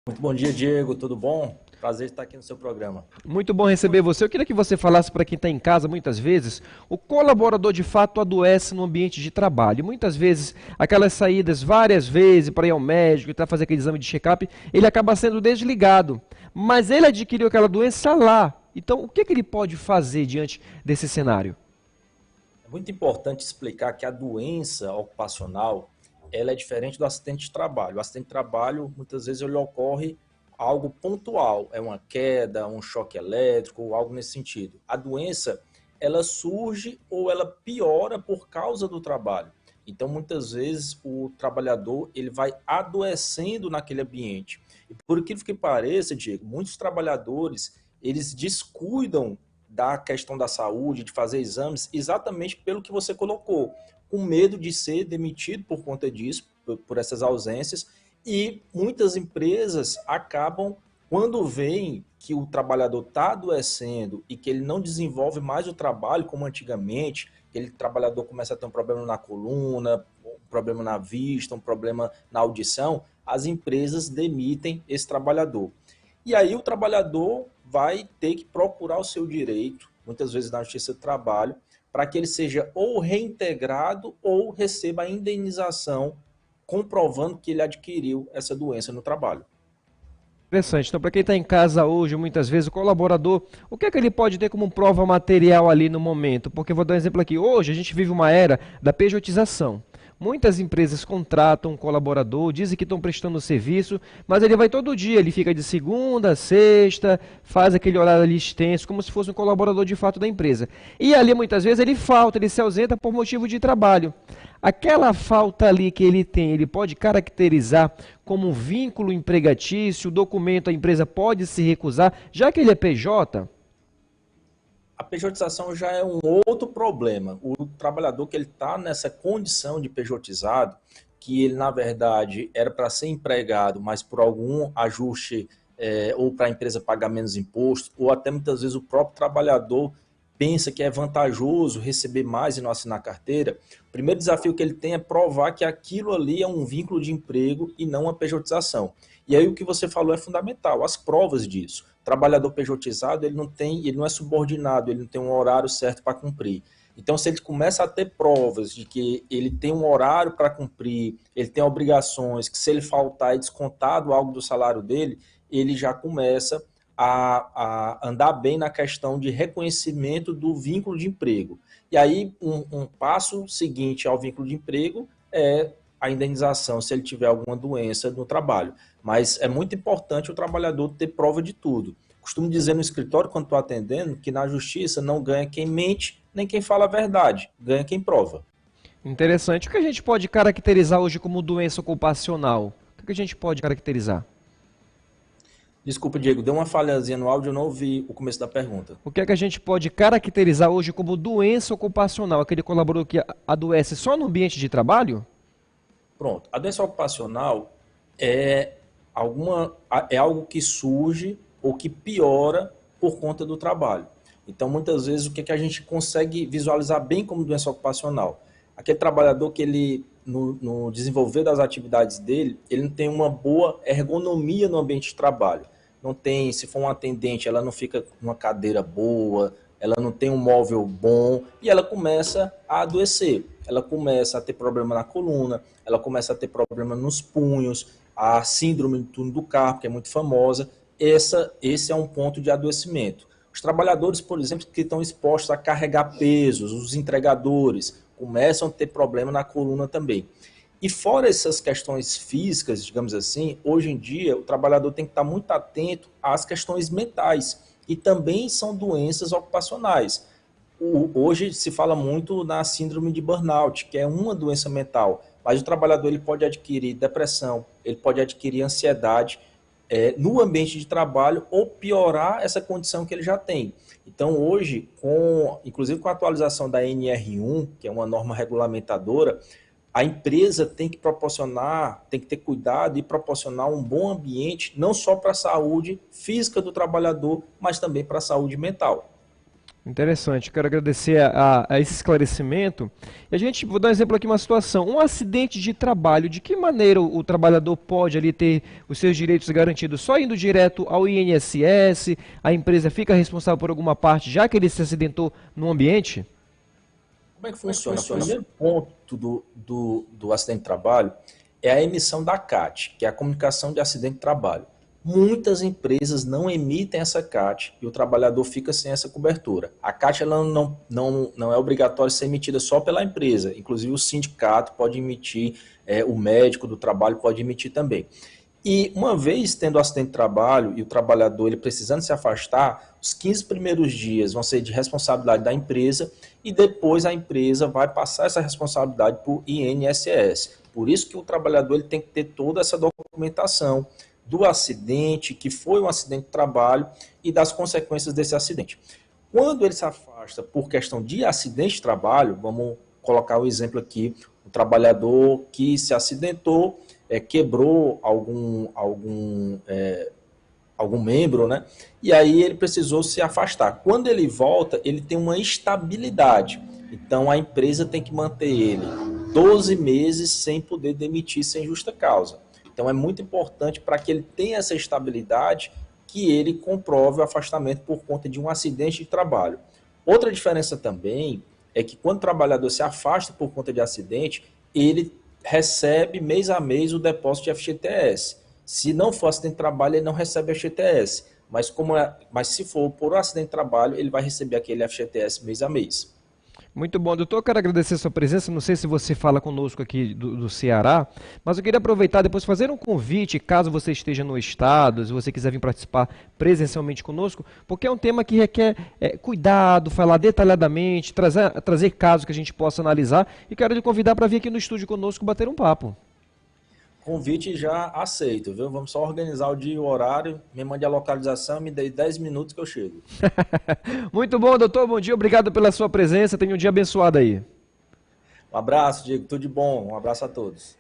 Muito bom dia, Diego. Tudo bom? Prazer estar aqui no seu programa. Muito bom receber você. Eu queria que você falasse para quem está em casa, muitas vezes, o colaborador de fato adoece no ambiente de trabalho. Muitas vezes, aquelas saídas várias vezes para ir ao médico, para fazer aquele exame de check-up, ele acaba sendo desligado. Mas ele adquiriu aquela doença lá. Então, o que, que ele pode fazer diante desse cenário? É muito importante explicar que a doença ocupacional, ela é diferente do acidente de trabalho. O acidente de trabalho, muitas vezes, ele ocorre algo pontual, é uma queda, um choque elétrico, algo nesse sentido. A doença, ela surge ou ela piora por causa do trabalho. Então, muitas vezes, o trabalhador ele vai adoecendo naquele ambiente. E por aquilo que pareça, Diego, muitos trabalhadores, eles descuidam da questão da saúde, de fazer exames, exatamente pelo que você colocou, com medo de ser demitido por conta disso, por essas ausências, e muitas empresas acabam, quando veem que o trabalhador está adoecendo e que ele não desenvolve mais o trabalho como antigamente, aquele trabalhador começa a ter um problema na coluna, um problema na vista, um problema na audição, as empresas demitem esse trabalhador. E aí o trabalhador vai ter que procurar o seu direito, muitas vezes na Justiça do Trabalho, para que ele seja ou reintegrado ou receba a indenização comprovando que ele adquiriu essa doença no trabalho. Interessante. Então, para quem está em casa hoje, muitas vezes, o colaborador, o que é que ele pode ter como prova material ali no momento? Porque eu vou dar um exemplo aqui. Hoje, a gente vive uma era da pejotização. Muitas empresas contratam um colaborador, dizem que estão prestando serviço, mas ele vai todo dia, ele fica de segunda a sexta, faz aquele horário ali extenso, como se fosse um colaborador de fato da empresa. E ali, muitas vezes, ele falta, ele se ausenta por motivo de trabalho. Aquela falta ali que ele tem, ele pode caracterizar como um vínculo empregatício, o documento a empresa pode se recusar, já que ele é PJ? A pejotização já é um outro problema. O trabalhador que ele está nessa condição de pejotizado, que ele na verdade era para ser empregado, mas por algum ajuste ou para a empresa pagar menos imposto, ou até muitas vezes o próprio trabalhador pensa que é vantajoso receber mais e não assinar carteira, o primeiro desafio que ele tem é provar que aquilo ali é um vínculo de emprego e não uma pejotização. E aí o que você falou é fundamental, as provas disso. O trabalhador pejotizado, ele não é subordinado, ele não tem um horário certo para cumprir. Então, se ele começa a ter provas de que ele tem um horário para cumprir, ele tem obrigações, que se ele faltar é descontado algo do salário dele, ele já começa a andar bem na questão de reconhecimento do vínculo de emprego. E aí, um passo seguinte ao vínculo de emprego é a indenização se ele tiver alguma doença no trabalho. Mas é muito importante o trabalhador ter prova de tudo. Costumo dizer no escritório, quando estou atendendo, que na justiça não ganha quem mente, nem quem fala a verdade, ganha quem prova. Interessante. O que a gente pode caracterizar hoje como doença ocupacional? O que a gente pode caracterizar? Desculpa, Diego, deu uma falhazinha no áudio, eu não ouvi o começo da pergunta. O que é que a gente pode caracterizar hoje como doença ocupacional? Aquele colaborador que adoece só no ambiente de trabalho? Pronto, a doença ocupacional é, é algo que surge ou que piora por conta do trabalho. Então, muitas vezes, o que a gente consegue visualizar bem como doença ocupacional? Aquele trabalhador que ele, no desenvolver das atividades dele, ele não tem uma boa ergonomia no ambiente de trabalho. Não tem, se for um atendente, ela não fica com uma cadeira boa, ela não tem um móvel bom e ela começa a adoecer. Ela começa a ter problema na coluna, ela começa a ter problema nos punhos, a síndrome do túnel do carpo, que é muito famosa. Esse é um ponto de adoecimento. Os trabalhadores, por exemplo, que estão expostos a carregar pesos, os entregadores, começam a ter problema na coluna também. E fora essas questões físicas, digamos assim, hoje em dia o trabalhador tem que estar muito atento às questões mentais, e também são doenças ocupacionais. Hoje se fala muito na síndrome de burnout, que é uma doença mental, mas o trabalhador ele pode adquirir depressão, ele pode adquirir ansiedade no ambiente de trabalho ou piorar essa condição que ele já tem. Então hoje, inclusive com a atualização da NR1, que é uma norma regulamentadora, a empresa tem que proporcionar, tem que ter cuidado e proporcionar um bom ambiente, não só para a saúde física do trabalhador, mas também para a saúde mental. Interessante, quero agradecer a esse esclarecimento. E a gente, vou dar um exemplo aqui, uma situação, um acidente de trabalho, de que maneira o trabalhador pode ali ter os seus direitos garantidos? Só indo direto ao INSS, a empresa fica responsável por alguma parte, já que ele se acidentou no ambiente? Como é que funciona? O primeiro ponto do acidente de trabalho é a emissão da CAT, que é a comunicação de acidente de trabalho. Muitas empresas não emitem essa CAT e o trabalhador fica sem essa cobertura. A CAT ela não é obrigatória ser emitida só pela empresa, inclusive o sindicato pode emitir, o médico do trabalho pode emitir também. E uma vez tendo acidente de trabalho e o trabalhador ele precisando se afastar, os 15 primeiros dias vão ser de responsabilidade da empresa e depois a empresa vai passar essa responsabilidade para o INSS. Por isso que o trabalhador ele tem que ter toda essa documentação do acidente, que foi um acidente de trabalho e das consequências desse acidente. Quando ele se afasta por questão de acidente de trabalho, vamos colocar o exemplo aqui, o trabalhador que se acidentou, quebrou algum membro, né? E aí ele precisou se afastar. Quando ele volta, ele tem uma estabilidade. Então a empresa tem que manter ele 12 meses sem poder demitir sem justa causa. Então é muito importante para que ele tenha essa estabilidade que ele comprove o afastamento por conta de um acidente de trabalho. Outra diferença também é que quando o trabalhador se afasta por conta de acidente, ele recebe mês a mês o depósito de FGTS. Se não for acidente de trabalho, ele não recebe FGTS. Mas se for por acidente de trabalho, ele vai receber aquele FGTS mês a mês. Muito bom, doutor, quero agradecer a sua presença, não sei se você fala conosco aqui do Ceará, mas eu queria aproveitar depois fazer um convite, caso você esteja no estado, se você quiser vir participar presencialmente conosco, porque é um tema que requer cuidado, falar detalhadamente, trazer casos que a gente possa analisar, e quero lhe convidar para vir aqui no estúdio conosco bater um papo. Convite já aceito, viu? Vamos só organizar o dia e o horário, me mande a localização, me dê 10 minutos que eu chego. Muito bom, doutor, bom dia, obrigado pela sua presença, tenha um dia abençoado aí. Um abraço, Diego, tudo de bom, um abraço a todos.